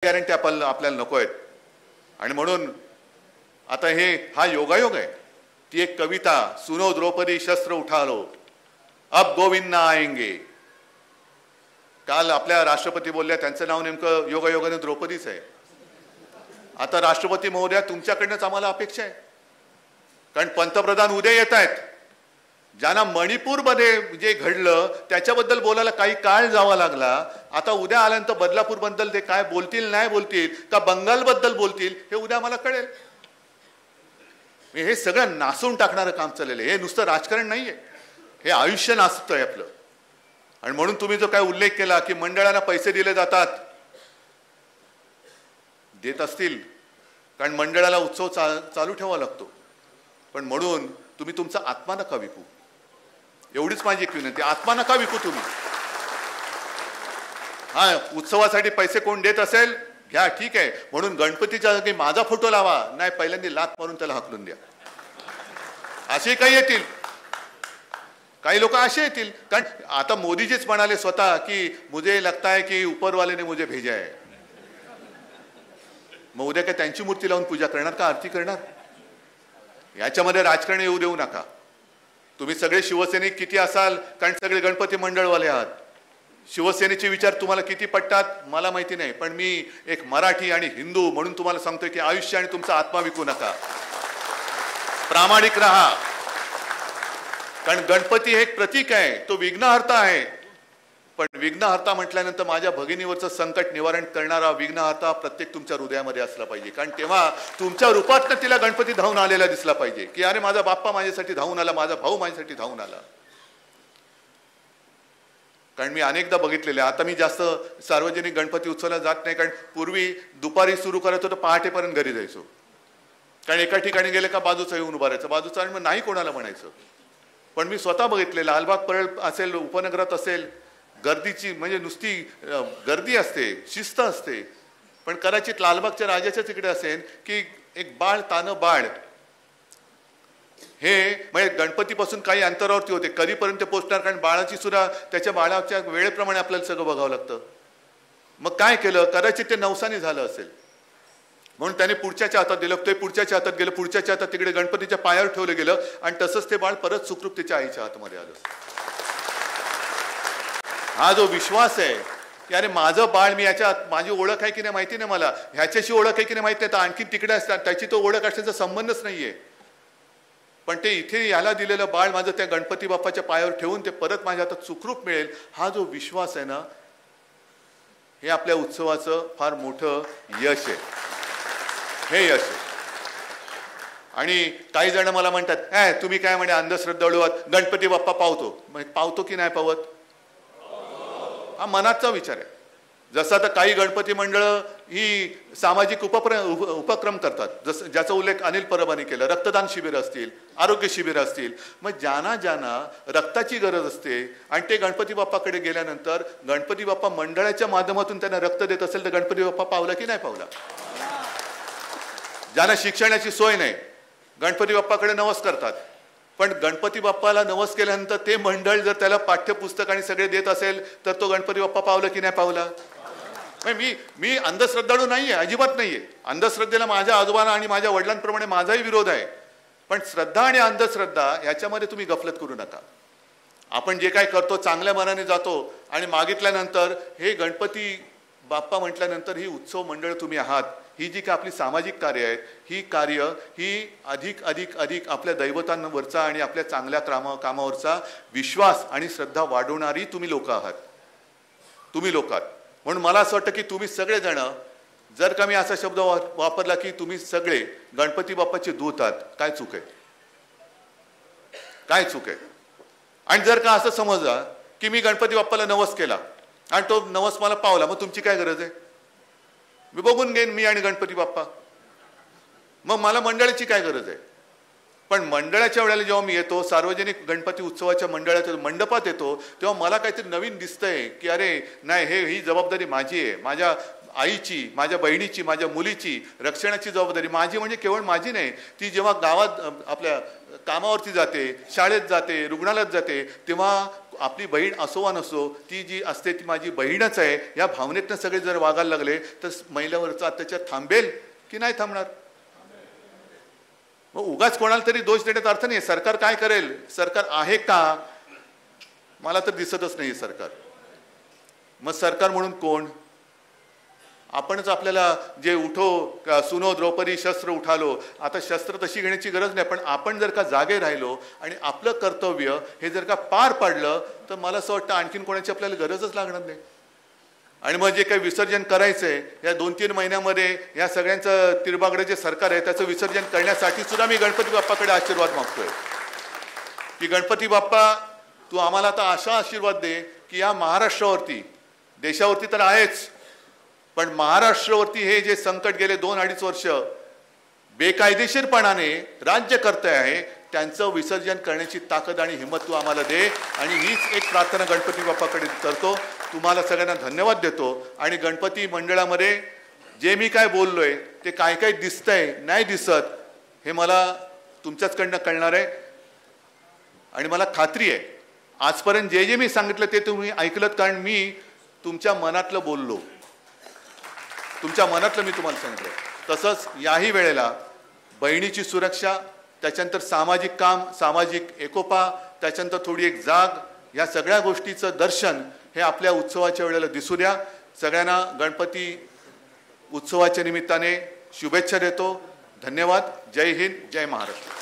Guarantee आपल्याला नको आहेत. आणि म्हणून आता हा योगायोग आहे. ती एक कविता, सुनो द्रौपदी शस्त्र उठा लो, अब गोविंद ना आएंगे. काल आपल्या राष्ट्रपती बोलल्या, त्यांचं नाव नेमकं योगायोगाने द्रौपदीच आहे. आता राष्ट्रपती महोदया, तुमच्याकडनंच आम्हाला अपेक्षा आहे, कारण पंतप्रधान उद्या येत आहेत. ज्यांना मणिपूरमध्ये जे घडलं त्याच्याबद्दल बोलायला काही काळ जावा लागला. आता उद्या आल्यानंतर बदलापूरबद्दल ते काय बोलतील, नाही बोलतील, का बंगालबद्दल बोलतील, हे उद्या आम्हाला कळेल. हे सगळं नासून टाकणारं काम चाललेलं आहे. हे नुसतं राजकारण नाहीये, हे आयुष्य नाचतंय आपलं. आणि म्हणून तुम्ही जो काय उल्लेख केला की मंडळांना पैसे दिले जातात, देत असतील, कारण मंडळाला उत्सव चालू ठेवावा लागतो. पण म्हणून तुम्ही तुमचा आत्मा नका विकू, एवढीच माझी एक विनंती. आत्मा नका विकू तुम्ही. हा, उत्सवासाठी पैसे कोण देत असेल घ्या, ठीक आहे. म्हणून गणपतीच्या जागी माझा फोटो लावा, नाही पहिल्यांदा लात मारून त्याला हाकलून द्या. असे काही येतील, काही लोक असे येतील. कारण आता मोदीजीच म्हणाले स्वतः की मुझे लगता है की ऊपर वाले ने मुझे भेजा है. मग उद्या काय त्यांची मूर्ती लावून पूजा करणार का, आरती करणार? याच्यामध्ये राजकारण येऊ देऊ नका. तुम्ही सगळे शिवसैनिक किती असाल, कारण सगळे गणपती मंडळवाले आहात. शिवसेनेचे विचार तुम्हाला किती पटतात मला माहिती नाही, पण मी एक मराठी आणि हिंदू म्हणून तुम्हाला सांगतोय की आयुष्य आणि तुमचा आत्मा विकू नका, प्रामाणिक राहा. कारण गणपती हे एक प्रतीक आहे, तो विघ्नहर्ता आहे. पण विघ्नहर्ता म्हटल्यानंतर माझ्या भगिनीवरचं संकट निवारण करणारा विघ्नहर्ता प्रत्येक तुमच्या हृदयामध्ये असला पाहिजे. कारण तेव्हा तुमच्या रूपातनं तिला गणपती धावून आलेला दिसला पाहिजे की अरे माझा बाप्पा माझ्यासाठी धावून आला, माझा भाऊ माझ्यासाठी धावून आला. कारण मी अनेकदा बघितलेले, आता मी जास्त सार्वजनिक गणपती उत्सवाला जात नाही, कारण पूर्वी दुपारी सुरू करत होतं, पहाटेपर्यंत घरी जायचो. कारण एका ठिकाणी गेले का बाजूचा येऊन उभा राहायचं, बाजूचा, आणि मग नाही कोणाला म्हणायचं. पण मी स्वतः बघितलेलं, लालबाग परळ असेल, उपनगरात असेल, गर्दीची म्हणजे नुसती गर्दी असते, शिस्त असते. पण कदाचित लालबागच्या राजाच्या तिकडे असेल की एक बाळ, तानं बाळ, हे म्हणजे गणपतीपासून काही अंतरावरती होते, कधीपर्यंत पोहोचणार, कारण बाळाची सुद्धा त्याच्या बाळाच्या वेळेप्रमाणे आपल्याला सगळं बघावं लागतं. मग काय केलं, कदाचित ते नवसाने झालं असेल, म्हणून त्याने पुढच्याच्या हातात दिलं, ते पुढच्याच्या हातात गेलं, पुढच्याच्या हातात तिकडे गणपतीच्या पायावर ठेवलं गेलं, आणि तसंच ते बाळ परत सुखरूप त्याच्या आईच्या हातमध्ये आलं. हा जो विश्वास आहे की अरे माझं बाळ, मी याच्यात माझी ओळख आहे की नाही माहिती नाही, मला ह्याच्याशी ओळख आहे की नाही माहिती नाही, तर आणखी तिकडे असतात, त्याची तो ओळख असण्याचा संबंधच नाहीये. पण ते इथे याला दिलेलं बाळ माझं त्या गणपती बाप्पाच्या पायावर ठेवून ते परत माझ्या हातात सुखरूप मिळेल, हा जो विश्वास आहे ना, हे आपल्या उत्सवाचं फार मोठं यश आहे. हे यश आहे. आणि काही जण मला म्हणतात, तुम्ही काय म्हणे अंधश्रद्धाळू आहात, गणपती बाप्पा पावतो. पावतो की नाही पावत, हा मनाचा विचार आहे. जसं आता काही गणपती मंडळ ही सामाजिक उपक्रम करतात, जसं ज्याचा उल्लेख अनिल परबांनी केला, रक्तदान शिबिर असतील, आरोग्य शिबिर असतील. मग ज्यांना रक्ताची गरज असते आणि ते गणपती बाप्पाकडे गेल्यानंतर गणपती बाप्पा मंडळाच्या माध्यमातून त्यांना रक्त देत असेल तर गणपती बाप्पा पावला की नाही पावला? ज्यांना शिक्षणाची सोय नाही, गणपती बाप्पाकडे नवस करतात, पण गणपती बाप्पाला नवस केल्यानंतर ते मंडळ जर त्याला पाठ्यपुस्तक आणि सगळे देत असेल तर तो गणपती बाप्पा पावला की नाही पावला? मी अंधश्रद्धाळू नाहीये, अजिबात नाहीये. अंधश्रद्धेला माझ्या आजोबांना आणि माझ्या वडिलांप्रमाणे माझाही विरोध आहे. पण श्रद्धा आणि अंधश्रद्धा याच्यामध्ये तुम्ही गफलत करू नका. आपण जे काय करतो चांगल्या मनाने जातो आणि मागितल्यानंतर हे गणपती बाप्पा म्हटल्यानंतर ही उत्सव मंडळ तुम्ही आहात, ही जी काय आपली सामाजिक कार्य आहेत, ही कार्य ही अधिक अधिक अधिक आपल्या दैवतांवरचा आणि आपल्या चांगल्या कामावरचा विश्वास आणि श्रद्धा वाढवणारी तुम्ही लोक आहात. तुम्ही लोक आहात. म्हणून मला असं वाटतं की तुम्ही सगळेजण, जर का मी असा शब्द वापरला की तुम्ही सगळे गणपती बाप्पाचे दूत आहात, काय चूक आहे? काय चूक आहे? आणि जर का असं समजा की मी गणपती बाप्पाला नवस केला आणि तो नवस मला पावला, मग तुमची काय गरज आहे? मी बघून घेईन मी आणि गणपती बाप्पा, मग मला मंडळाची काय गरज आहे? पण मंडळाच्या वेळेला जेव्हा मी येतो, सार्वजनिक गणपती उत्सवाच्या मंडळाच्या मंडपात येतो, तेव्हा मला काहीतरी नवीन दिसतंय की अरे नाही, ही जबाबदारी माझी आहे, माझ्या आईची, माझ्या बहिणीची, माझ्या मुलीची रक्षणाची जबाबदारी माझी, म्हणजे केवळ माझी नाही, ती जेव्हा गावात आपल्या कामावरती जाते, शाळेत जाते, रुग्णालयात जाते, तेव्हा आपली बहीण असो वा नसो, ती जी असते ती माझी बहीणच आहे या भावनेतनं सगळे जर वागायला लागले तर महिलावरचा अत्याचार थांबेल की नाही थांबणार? मग उगाच कोणाला तरी दोष देण्याचा अर्थ नाही. सरकार काय करेल? सरकार आहे का? मला तर दिसतच नाही सरकार. मग सरकार म्हणून कोण? आपणच आपल्याला जे उठो सुनो द्रौपदी शस्त्र उठालो, आता शस्त्र तशी घेण्याची गरज नाही, पण आपण जर का जागे राहिलो आणि आपलं कर्तव्य हे जर का पार पाडलं तर मला असं वाटतं आणखीन कोणाची आपल्याला गरजच लागणार नाही. आणि मग जे काही विसर्जन करायचंय या 2-3 महिन्यामध्ये या सगळ्यांचं तिरबागडं जे सरकार आहे त्याचं विसर्जन करण्यासाठी सुद्धा मी गणपती बाप्पाकडे आशीर्वाद मागतोय की गणपती बाप्पा तू आम्हाला आता असा आशीर्वाद दे की या महाराष्ट्रावरती, देशावरती तर आहेच, पण महाराष्ट्रावरती हे जे संकट गेले 2-2.5 वर्ष बेकायदेशीरपणाने राज्य करते आहे त्यांचं विसर्जन करण्याची ताकद आणि हिंमत तू आम्हाला दे. आणि हीच एक प्रार्थना गणपती बाप्पाकडे करतो. तुम्हाला सगळ्यांना धन्यवाद देतो. आणि गणपती मंडळामध्ये जे मी काय बोललोय ते काय काय दिसतंय नाही दिसत हे मला तुमच्याचकडनं कळणार आहे. आणि मला खात्री आहे आजपर्यंत जे जे मी सांगितलं ते तुम्ही ऐकलत, कारण मी तुमच्या मनातलं बोललो, तुमच्या मनातलं मी तुम्हाला सांगितलं. तसंच याही वेळेला बहिणीची सुरक्षा, त्याच्यानंतर सामाजिक काम, सामाजिक एकोपा, त्याच्यानंतर थोडी एक जाग, या सगळ्या गोष्टीचं दर्शन हे आपल्या उत्सवाच्या वेळेला दिसू द्या. सगळ्यांना गणपती उत्सवाच्या निमित्ताने शुभेच्छा देतो. धन्यवाद. जय हिंद, जय महाराष्ट्र.